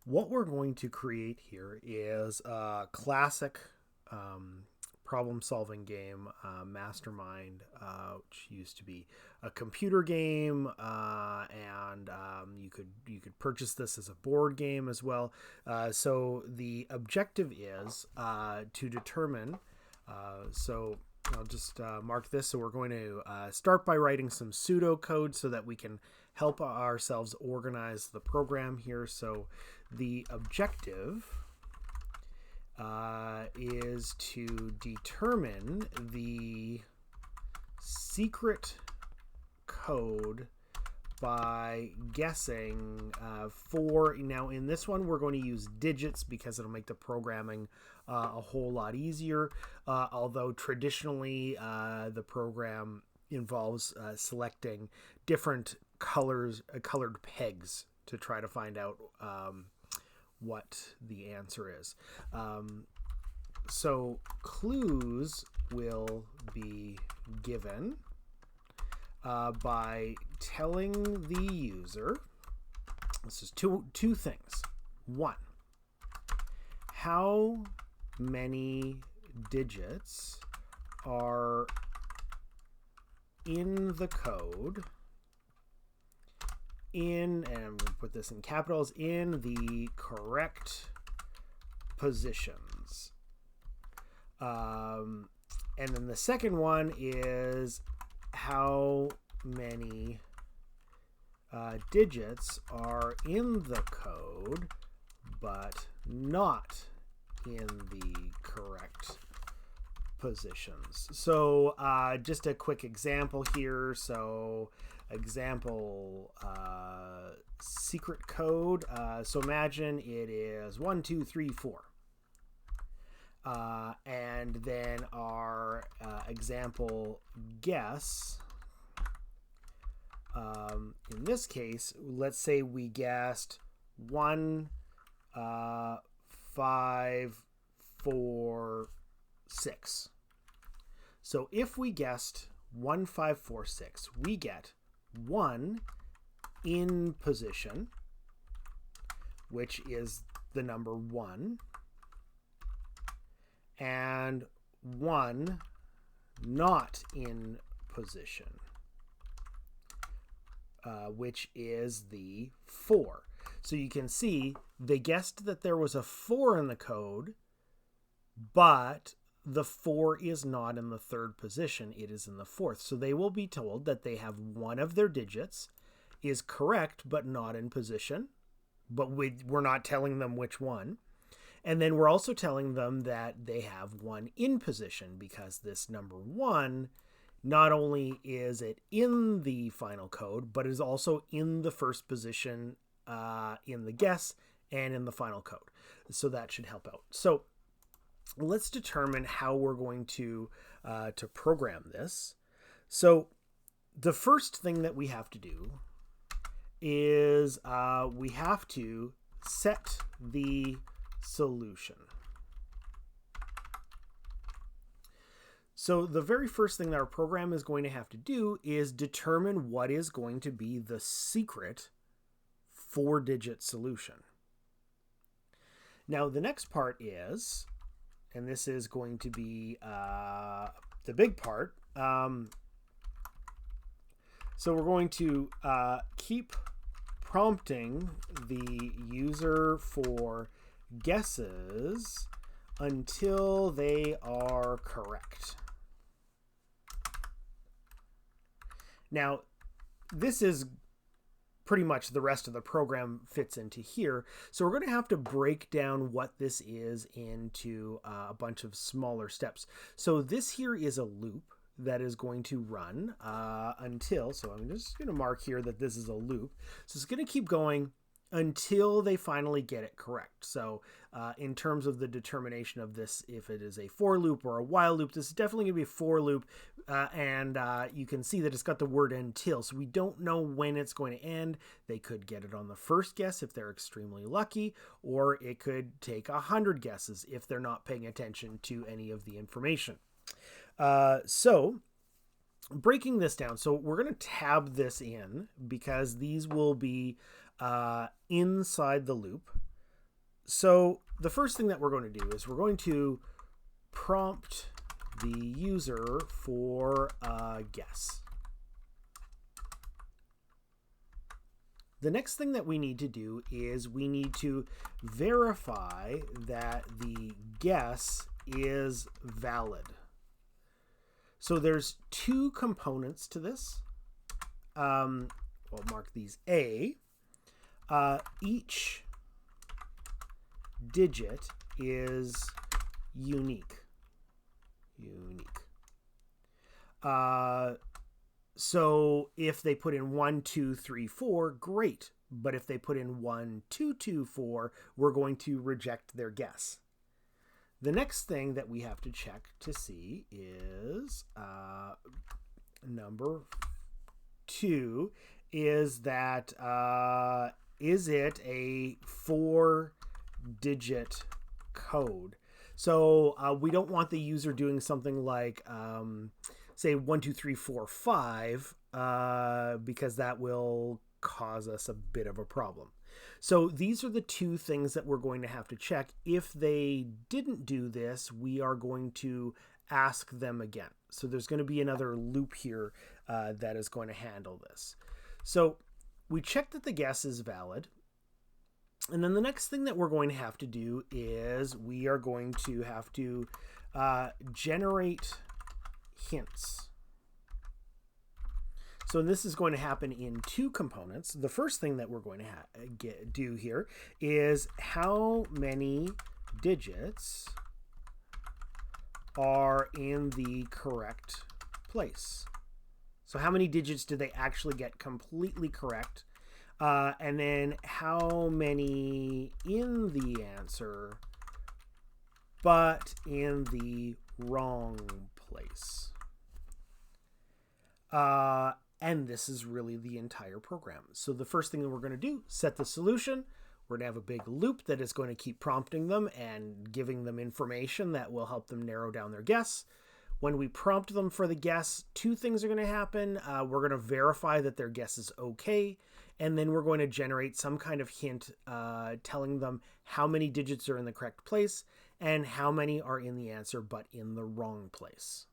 What we're going to create here is a classic problem-solving game, Mastermind, which used to be a computer game, and you could purchase this as a board game as well. So the objective is to determine. So I'll just mark this. So we're going to start by writing some pseudocode so that we can help ourselves organize the program here. So the objective is to determine the secret code by guessing now in this one we're going to use digits because it'll make the programming a whole lot easier, although traditionally the program involves selecting different colored pegs to try to find out what the answer is. So clues will be given by telling the user, this is two things. One, how many digits are in the code and we'll put this in capitals, in the correct positions. And then the second one is how many digits are in the code but not in the correct positions. So just a quick example here. So example secret code. So imagine it is 1, 2, 3, 4. And then our example guess. In this case, let's say we guessed 1, 5, 4, 6. So if we guessed 1, 5, 4, 6, we get 1 in position, which is the number 1, and 1 not in position, which is the 4. So you can see they guessed that there was a 4 in the code, but the 4 is not in the third position, it is in the fourth. So they will be told that they have one of their digits is correct but not in position, but we're not telling them which one. And then we're also telling them that they have one in position because this number 1, not only is it in the final code, but is also in the first position in the guess and in the final code. So that should help out. So let's determine how we're going to program this. So the first thing that we have to do is we have to set the solution. So the very first thing that our program is going to have to do is determine what is going to be the secret 4-digit solution. Now the next part is, and this is going to be the big part, so we're going to keep prompting the user for guesses until they are correct. Now, this is pretty much the rest of the program fits into here. So we're going to have to break down what this is into a bunch of smaller steps. So this here is a loop that is going to run until, so I'm just going to mark here that this is a loop. So it's going to keep going until they finally get it correct. So in terms of the determination of this, if it is a for loop or a while loop, this is definitely going to be a for loop. And you can see that it's got the word until. So we don't know when it's going to end. They could get it on the first guess if they're extremely lucky, or it could take 100 guesses if they're not paying attention to any of the information. So breaking this down, so we're going to tab this in because these will be inside the loop. So the first thing that we're going to do is we're going to prompt the user for a guess. The next thing that we need to do is we need to verify that the guess is valid. So there's two components to this. We'll mark these A. Each digit is unique. So if they put in 1, 2, 3, 4, great. But if they put in 1, 2, 2, 4, we're going to reject their guess. The next thing that we have to check to see is number 2 is that is it a 4-digit code? So we don't want the user doing something like say 1, 2, 3, 4, 5 because that will cause us a bit of a problem. So these are the two things that we're going to have to check. If they didn't do this, we are going to ask them again. So there's going to be another loop here that is going to handle this. So we check that the guess is valid. And then the next thing that we're going to have to do is we are going to have to generate hints. So this is going to happen in two components. The first thing that we're going to do here is how many digits are in the correct place. So how many digits did they actually get completely correct? And then how many in the answer, but in the wrong place? And this is really the entire program. So the first thing that we're going to do, set the solution. We're going to have a big loop that is going to keep prompting them and giving them information that will help them narrow down their guess. When we prompt them for the guess, two things are going to happen. We're going to verify that their guess is okay. And then we're going to generate some kind of hint telling them how many digits are in the correct place and how many are in the answer but in the wrong place.